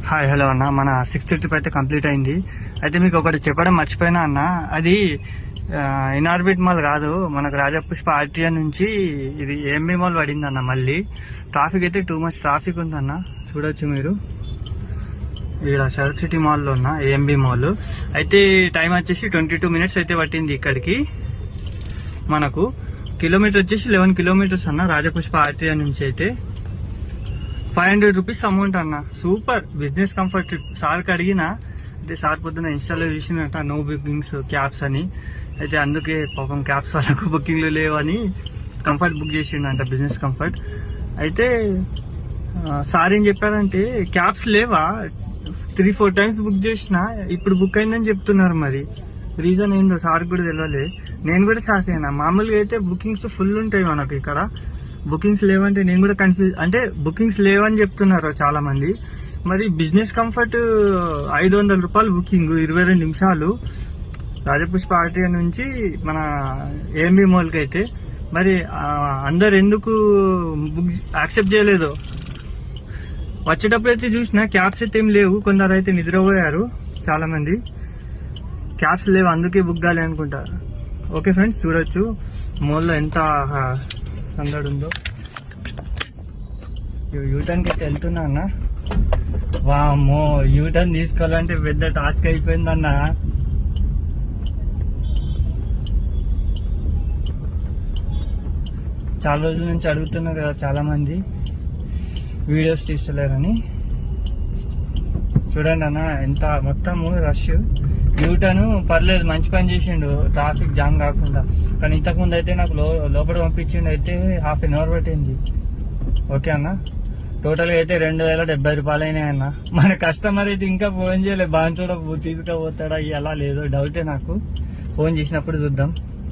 Hi hello అన్న, మన 6th trip అయితే కంప్లీట్ అయింది. అయితే మీకు ఒకటి చెప్పడం మర్చిపోయినా అన్న, అది ఇన్ఆర్బిట్ మాల్ కాదు, మనకు రాజపుష్ప ఆర్టీఆర్ నుంచి ఇది ఏఎంబి మాల్ పడింది అన్న. మళ్ళీ ట్రాఫిక్ అయితే టూ మచ్ ట్రాఫిక్ ఉందన్న, చూడొచ్చు మీరు. ఇక్కడ శరత్ సిటీ మాల్లో ఉన్న ఏఎంబి మాల్ అయితే టైం వచ్చేసి 22 minutes అయితే పట్టింది ఇక్కడికి. మనకు కిలోమీటర్ వచ్చేసి 11 kilometers అన్న. రాజపుష్ప ఆర్టీఆర్ నుంచి అయితే 500 rupees అమౌంట్ అన్న. Super business comfort trip. సార్కి అడిగినా అయితే సార్ పొద్దున ఇన్స్టాలో చూసినట్ట నో బుకింగ్స్ క్యాబ్స్ అని. అయితే అందుకే పాపం క్యాబ్స్ వాళ్ళకు బుకింగ్లు లేవని కంఫర్ట్ బుక్ చేసిండంట, బిజినెస్ కంఫర్ట్. అయితే సార్ ఏం చెప్పారంటే క్యాబ్స్ లేవా, 3-4 times బుక్ చేసిన, ఇప్పుడు బుక్ అయిందని చెప్తున్నారు. మరి రీజన్ ఏందో సార్ కూడా తెలియలే. నేను కూడా షాక్ అయినా. మామూలుగా అయితే బుకింగ్స్ ఫుల్ ఉంటాయి మనకు, ఇక్కడ బుకింగ్స్ లేవంటే నేను కూడా కన్ఫ్యూజ్. అంటే బుకింగ్స్ లేవని చెప్తున్నారు చాలా మంది. మరి బిజినెస్ కంఫర్ట్ 500 రూపాయలు బుకింగ్, 22 నిమిషాలు రాజపుష్ప ఆర్టీఆర్ నుంచి మన ఏఎంబి మాల్కి. అయితే మరి అందరు ఎందుకు బుక్ యాక్సెప్ట్ చేయలేదు? వచ్చేటప్పుడు అయితే చూసిన క్యాబ్స్ అయితే ఏం లేవు, కొందరు అయితే నిద్రపోయారు చాలా మంది. క్యాబ్స్ లేవు, అందుకే బుక్ కాలే అనుకుంటారు. ఓకే ఫ్రెండ్స్, చూడొచ్చు మాల్లో ఎంత సందడి ఉందో. యూటర్న్కి అయితే వెళ్తున్నా అన్న. వామ్మో, యూటర్న్ తీసుకోవాలంటే పెద్ద టాస్క్ అయిపోయిందన్న. చాలా రోజుల నుంచి అడుగుతున్నారు కదా చాలా మంది, వీడియోస్ తీస్తలేరని. చూడండి అన్న, ఎంత మొత్తము రష్. యూటర్న్ పర్లేదు, మంచి పని చేసిండు ట్రాఫిక్ జామ్ కాకుండా. కానీ ఇంతకుముందు అయితే నాకు లోపల పంపించిండు, అయితే ½ an hour పట్టింది. ఓకే అన్న, టోటల్గా అయితే 2070 రూపాయలు అయినాయి అన్న. మన కస్టమర్ అయితే ఇంకా ఫోన్ చేయలేదు, బాగా తీసుకుపోతాడా ఎలా లేదో డౌటే నాకు. ఫోన్ చేసినప్పుడు చూద్దాం.